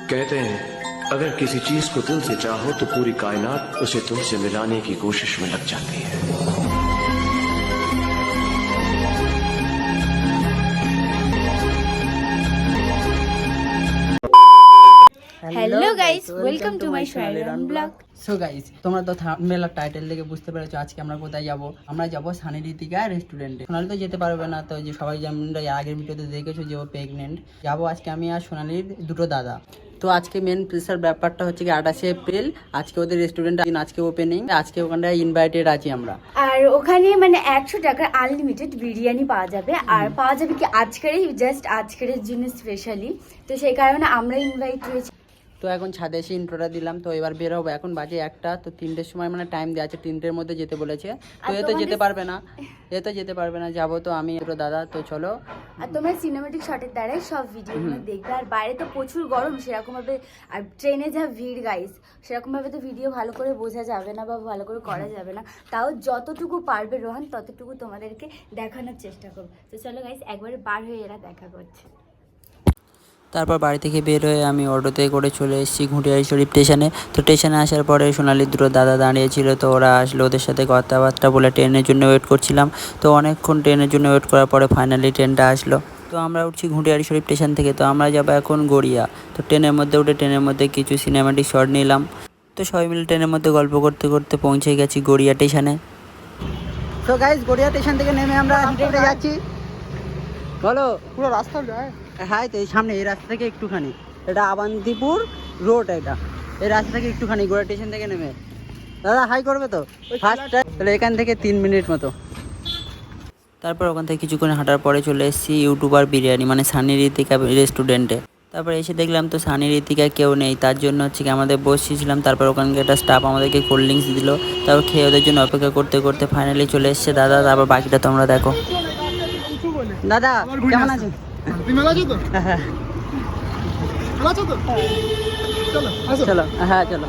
कहते हैं अगर किसी चीज को दिल से चाहो तो पूरी कायनात उसे तुमसे मिलाने की कोशिश में लग जाती है। Hello guys, welcome to my Shayran blog. So guys, তোমরা তো থাম্বনেল আর টাইটেল দেখে বুঝতে পেরেছো আজকে আমরা কোথায় যাব। আমরা যাব সানি ঋতিকা রেস্টুরেন্টে। সোনালি তো যেতে পারবে না, তো যে সবাই যেমন আগের ভিডিওতে দেখেছো যে ও প্রেগনেন্ট। যাবো আজকে আমি আর সোনালির দুটো দাদা। তো আজকে মেন প্রেসার ব্যাপারটা হচ্ছে কি 28 এপ্রিল আজকে ওদের রেস্টুরেন্ট আজকে ওপেনিং। আজকে ওখানটায় ইনভাইটেড আছি আমরা। আর ওখানে মানে 100 টাকার আনলিমিটেড বিরিয়ানি পাওয়া যাবে। আর পাওয়া যাবে কি আজকেরই, জাস্ট আজকের জন্য স্পেশালি। তো সেই কারণে আমরা ইনভাইট হয়েছি। তো এখন ছাদে এসে ইন্ট্রোটা দিলাম, তো এবার বের হবো। এখন বাজে 1টা, তো 3টের সময় মানে টাইম দেওয়া আছে, 3টের মধ্যে যেতে বলেছে। তো এ তো যেতে পারবে না, যাবো তো আমি দুটো দাদা। তো চলো। আর তোমরা সিনেমেটিক শটের দ্বারাই সব ভিডিওগুলো দেখবে। আর বাইরে তো প্রচুর গরম, সেরকমভাবে আর ট্রেনে যা ভিড় গাইস, সেরকমভাবে তো ভিডিও ভালো করে বোঝা যাবে না বা ভালো করে করা যাবে না। তাও যতটুকু পারবে রোহান ততটুকু তোমাদেরকে দেখানোর চেষ্টা করবো। তো চলো গাইস, একবারে বার হয়ে এরা দেখা করছে। তারপর বাড়ি থেকে বের হয়ে আমি অটোতে করে চলে এসেছি ঘুঁটিয়ারি শরীফ স্টেশনে। তো স্টেশনে আসার পরে সোনালির দুটো দাদা দাঁড়িয়েছিল, তো ওরা আসলো, ওদের সাথে কথাবার্তা বলে ট্রেনের জন্য ওয়েট করছিলাম। তো অনেকক্ষণ ট্রেনের জন্য ওয়েট করার পরে ফাইনালি ট্রেনটা আসলো। তো আমরা উঠছি ঘুঁটিয়ারি শরীফ স্টেশন থেকে। তো আমরা যাবো এখন গড়িয়া। তো ট্রেনের মধ্যে উঠে ট্রেনের মধ্যে কিছু সিনেম্যাটিক শট নিলাম। তো সবাই মিলে ট্রেনের মধ্যে গল্প করতে করতে পৌঁছে গেছি গড়িয়া স্টেশনে। তো গাইস, গড়িয়া স্টেশন থেকে নেমে আমরা হেঁটে যাচ্ছি। বলো, পুরো রাস্তা যায়? হ্যাঁ, তো এই সামনে এই রাস্তা থেকে একটুখানি, এটা আবান্তিপুর রোড। এটা এই রাস্তা থেকে একটুখানি গড়িয়া স্টেশন থেকে নেমে। দাদা হাই করবে তো ফার্স্ট টাইম? তাহলে এখান থেকে 3 মিনিট মতো। তারপর ওখান থেকে কিছুক্ষণ হাঁটার পরে চলে এসেছি ইউটিউবার বিরিয়ানি মানে সানি ঋতিকা রেস্টুরেন্টে। তারপর এসে দেখলাম তো সানি ঋতিকা কেউ নেই, তার জন্য হচ্ছে কি আমাদের বসেছিলাম। তারপর ওখানকে একটা স্টাফ আমাদেরকে কোল্ড ড্রিঙ্কস দিল। তারপর খেয়ে ওদের জন্য অপেক্ষা করতে করতে ফাইনালি চলে এসছে দাদা। তারপর বাকিটা তোমরা দেখো। দাদা কেমন আছেন? হ্যাঁ চলো, হ্যাঁ চলো।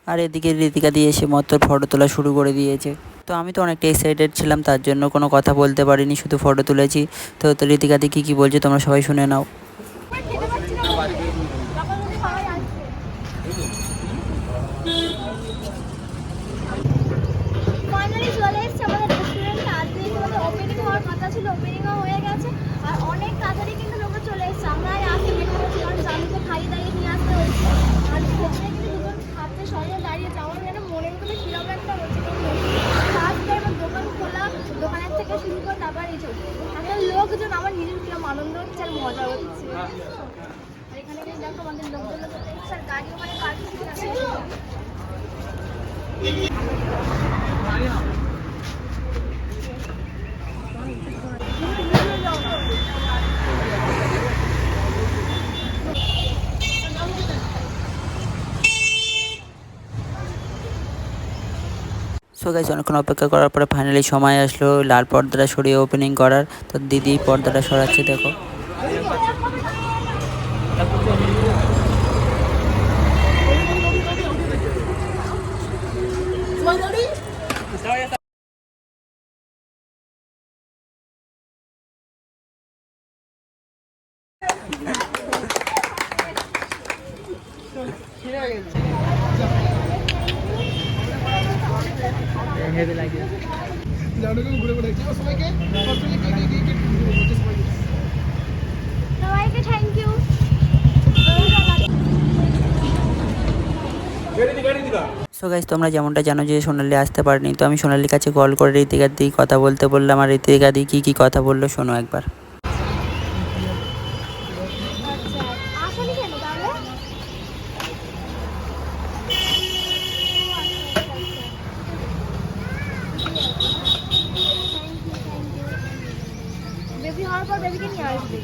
আর এদিকে ঋতিকা দিয়ে এসে মতো ফটো তোলা শুরু করে দিয়েছে। তো আমি তো অনেকটা এক্সাইটেড ছিলাম, তার জন্য কোনো কথা বলতে পারিনি, শুধু ফটো তুলেছি। তো ঋতিকা দি কী বলছে তোমরা সবাই শুনে নাও। ফাইনালি চলে এসেছে আমাদের রেস্টুরেন্টে। আজকে আমাদের ওপেনিং হওয়ার কথা ছিল, ওপেনিংও হয়ে গেছে। আর অনেক তাড়াতাড়ি কিন্তু লোকরা চলে এসেছে। আমরা আসতে লেট করেছি কারণ জানুকে খাইয়ে দাঁড়িয়ে নিয়ে আসতে হয়েছে। আর সেখানে কিন্তু দুজন খাচ্ছে, সবাই দাঁড়িয়েছে। আমার যেন মনের মধ্যে কিরকম একটা হচ্ছে, ফার্স্ট এবার দোকান খোলা, দোকানের থেকে শুরু করে তারপর এই চলছে একটা লোকজন। আমার নিজের কিরকম আনন্দ হচ্ছে আর মজা হচ্ছে। আর এখানে কিন্তু দেখো আমাদের লোকজন এসেছে আর গাড়ি ওখানে পার্কিং আছে। সো গাইস, অনেকক্ষণ অপেক্ষা করার পরে ফাইনালি সময় আসলো লাল পর্দাটা সরিয়ে ওপেনিং করার। তো দিদি পর্দাটা সরাচ্ছে, দেখো। সবাইকে থ্যাংক ইউ। সো গাইস, তোমরা যেমনটা জানো যে সোনালি আসতে পারেনি, তো আমি সোনালির কাছে কল করে ঋতিকার দিকে কথা বলতে বললাম। আর ঋতিকা দি কী কথা বললো শোনো একবার। আচ্ছা, আসলে কেন তাহলে? বেবি হওয়ার পর বেবিকে নিয়ে আসবে।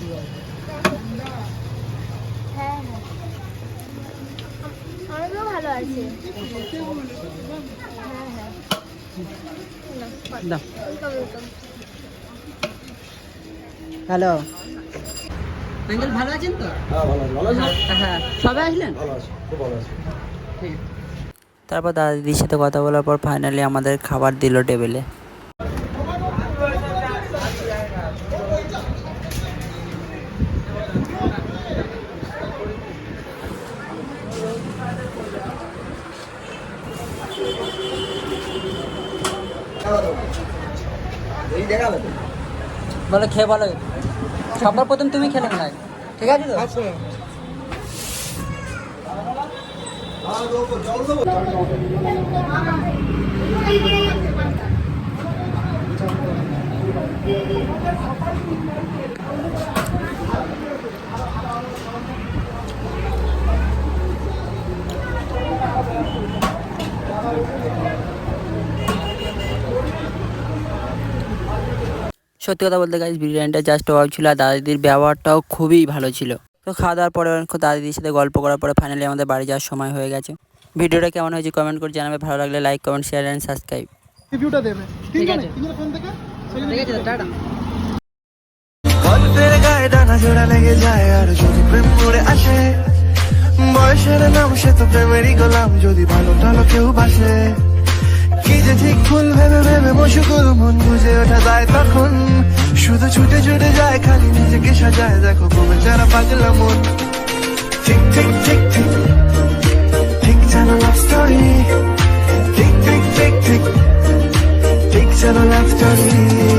হ্যাঁ হ্যাঁ, অনেকগুলো ভালো আছে। হ্যাঁ হ্যাঁ, ওয়েলকাম ওয়েলকাম। হ্যালো আঙ্কেল, ভালো আছেন তো? হ্যাঁ, সবাই আসলেন? তারপর দাদা দিদির সাথে কথা বলার পর ফাইনালি আমাদের খাবার দিল টেবিলে। বলো খেয়ে বলো, সবার প্রথম তুমি খেলে মনে হয়, ঠিক আছে তো? সত্যি কথা বলতে গাইস বিরিয়ানিটা জাস্ট ওয়াও ছিল, আর দাদির ব্যবহারটাও খুবই ভালো ছিল। তো খাওয়া দাওয়ার পরে অনেক দাদির সাথে গল্প করার পরে ফাইনালি আমাদের বাড়ি যাওয়ার সময় হয়ে গেছে। ভিডিওটা কেমন হয়েছে কমেন্ট করে জানাবে, ভালো লাগলে like comment share and subscribe. রিভিউটা দেবে ঠিক আছে ফোন থেকে ঠিক আছে টাটা। গল্পের গায়ে ডানা জোড়া লেগে যায় আর যদি প্রেম করে আসে, বয়সের নাম সে তো প্রেমেরই গোলাম, যদি ভালো টালো কেউ বাসে। কি যে ঠিক ভুল ভেবে ভেবে মশুকুল, মন বুঝে ওঠা যায় তখন, শুধু ছুটে ছুটে যায় খালি নিজেকে সাজায়, দেখো কবে যারা পাগলা মন। ঠিক ঠিক ঠিক ঠিক ঠিক যেন লাভ স্টোরি, ঠিক ঠিক ঠিক ঠিক ঠিক যেন লাভ স্টোরি।